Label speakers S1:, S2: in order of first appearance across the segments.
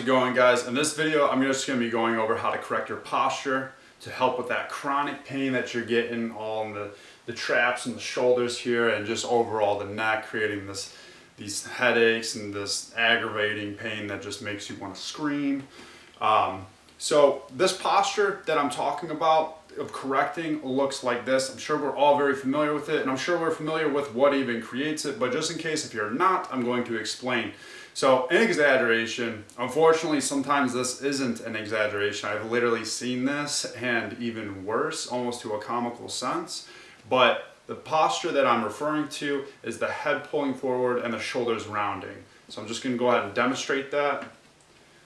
S1: it going, guys? In this video, I'm just going to be going over how to correct your posture to help with that chronic pain that you're getting all in the traps and the shoulders here, and just overall the neck, creating these headaches and this aggravating pain that just makes you want to scream. So this posture that I'm talking about of correcting looks like this. I'm sure we're all very familiar with it, and I'm sure we're familiar with what even creates it, but just in case if you're not, I'm going to explain. So an exaggeration, unfortunately sometimes this isn't an exaggeration. I've literally seen this and even worse, almost to a comical sense. But the posture that I'm referring to is the head pulling forward and the shoulders rounding. So I'm just going to go ahead and demonstrate that.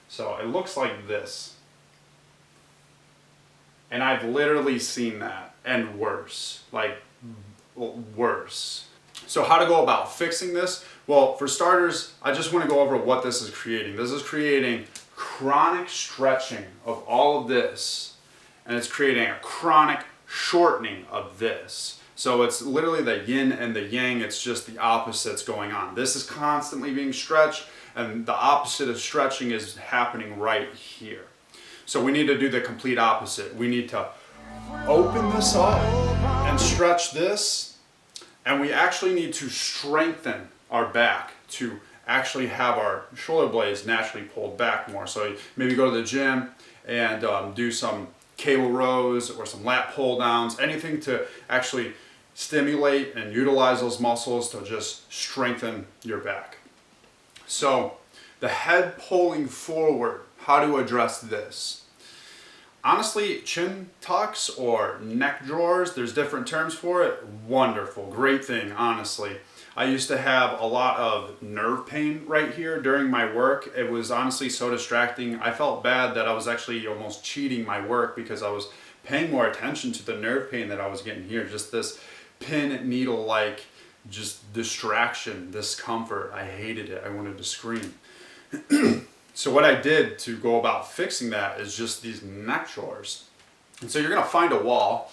S1: So it looks like this. And I've literally seen that and worse, like worse. So how to go about fixing this? Well, for starters, I just want to go over what this is creating. This is creating chronic stretching of all of this, and it's creating a chronic shortening of this. So it's literally the yin and the yang, it's just the opposites going on. This is constantly being stretched, and the opposite of stretching is happening right here. So we need to do the complete opposite. We need to open this up and stretch this, and we actually need to strengthen our back to actually have our shoulder blades naturally pulled back more. So maybe go to the gym and do some cable rows or some lat pull downs, anything to actually stimulate and utilize those muscles to just strengthen your back. So the head pulling forward, how to address this? Honestly, chin tucks or neck drawers, there's different terms for it. Wonderful, great thing, honestly. I used to have a lot of nerve pain right here during my work. It was honestly so distracting. I felt bad that I was actually almost cheating my work because I was paying more attention to the nerve pain that I was getting here. Just this pin needle-like just distraction, discomfort. I hated it. I wanted to scream. So what I did to go about fixing that is just these neck drawers. And so you're going to find a wall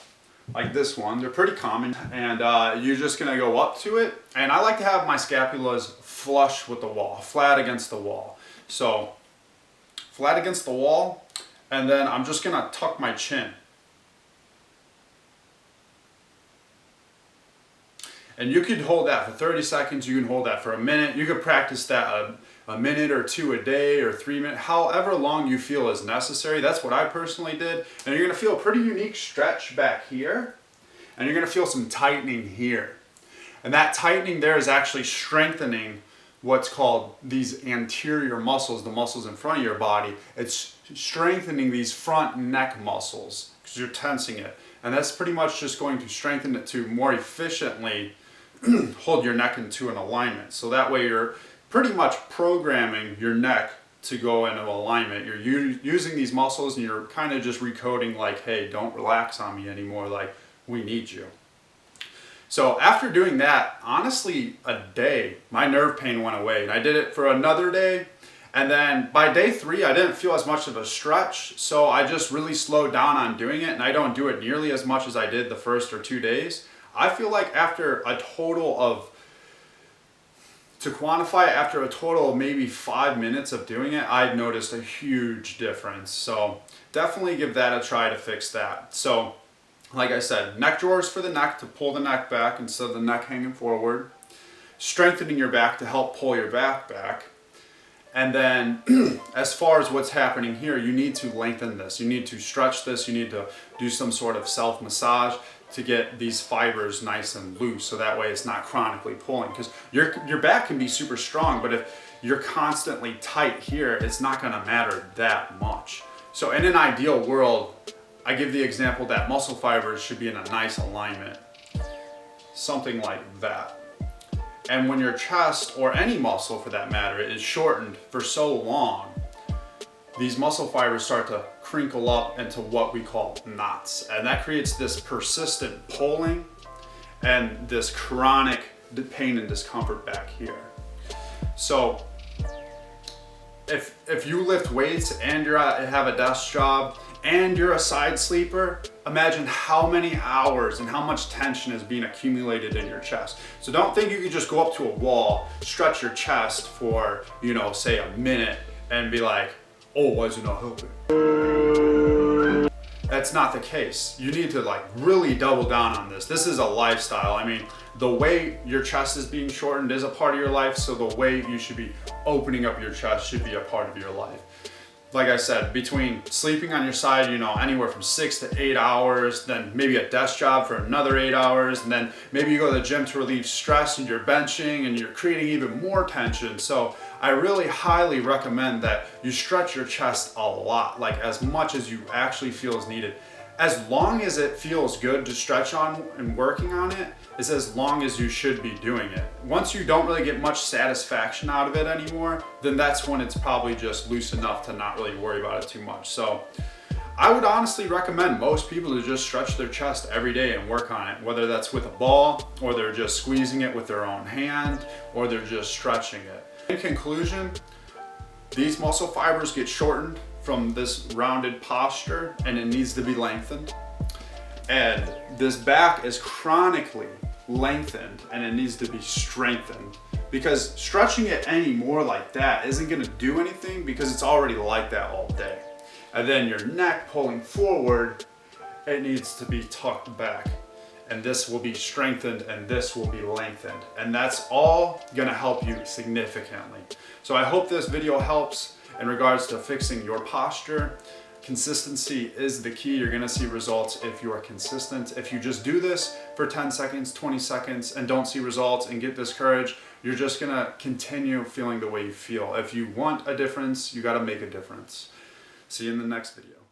S1: like this one. They're pretty common, and you're just going to go up to it. And I like to have my scapulas flush with the wall, flat against the wall. So flat against the wall, and then I'm just going to tuck my chin. And you could hold that for 30 seconds, you can hold that for a minute. You could practice that a minute or two a day or 3 minutes, however long you feel is necessary. That's what I personally did. And you're gonna feel a pretty unique stretch back here, and you're gonna feel some tightening here. And that tightening there is actually strengthening what's called these anterior muscles, the muscles in front of your body. It's strengthening these front neck muscles because you're tensing it. And that's pretty much just going to strengthen it to more efficiently hold your neck into an alignment. So that way you're pretty much programming your neck to go into alignment. You're using these muscles and you're kind of just recoding like, hey, don't relax on me anymore, like we need you. So after doing that, honestly, a day, my nerve pain went away, and I did it for another day. And then by day 3, I didn't feel as much of a stretch, so I just really slowed down on doing it, and I don't do it nearly as much as I did the first or 2 days. I feel like after a total of, to quantify, after a total of maybe 5 minutes of doing it, I've noticed a huge difference. So definitely give that a try to fix that. So like I said, neck drawers for the neck to pull the neck back instead of the neck hanging forward. Strengthening your back to help pull your back back. And then as far as what's happening here, you need to lengthen this. You need to stretch this. You need to do some sort of self-massage to get these fibers nice and loose, so that way it's not chronically pulling. Because your back can be super strong, but if you're constantly tight here, it's not going to matter that much. So in an ideal world, I give the example that muscle fibers should be in a nice alignment. Something like that. And when your chest, or any muscle for that matter, is shortened for so long, these muscle fibers start to crinkle up into what we call knots. And that creates this persistent pulling and this chronic pain and discomfort back here. So if you lift weights and you have a desk job and you're a side sleeper, imagine how many hours and how much tension is being accumulated in your chest. So don't think you could just go up to a wall, stretch your chest for, say a minute and be like, oh, why is it not helping? That's not the case. You need to like really double down on this. This is a lifestyle. I mean, the way your chest is being shortened is a part of your life, so the way you should be opening up your chest should be a part of your life. Like I said, between sleeping on your side, you know, anywhere from 6 to 8 hours, then maybe a desk job for another 8 hours, and then maybe you go to the gym to relieve stress and you're benching and you're creating even more tension. So I really highly recommend that you stretch your chest a lot, like as much as you actually feel is needed. As long as it feels good to stretch on and working on it is as long as you should be doing it. Once you don't really get much satisfaction out of it anymore, then that's when it's probably just loose enough to not really worry about it too much. So I would honestly recommend most people to just stretch their chest every day and work on it, whether that's with a ball or they're just squeezing it with their own hand or they're just stretching it. In conclusion, these muscle fibers get shortened from this rounded posture and it needs to be lengthened. And this back is chronically lengthened and it needs to be strengthened, because stretching it any more like that isn't gonna do anything because it's already like that all day. And then your neck pulling forward, it needs to be tucked back. And this will be strengthened and this will be lengthened. And that's all gonna help you significantly. So I hope this video helps in regards to fixing your posture. Consistency is the key. You're gonna see results if you are consistent. If you just do this for 10 seconds, 20 seconds and don't see results and get discouraged, you're just gonna continue feeling the way you feel. If you want a difference, you gotta make a difference. See you in the next video.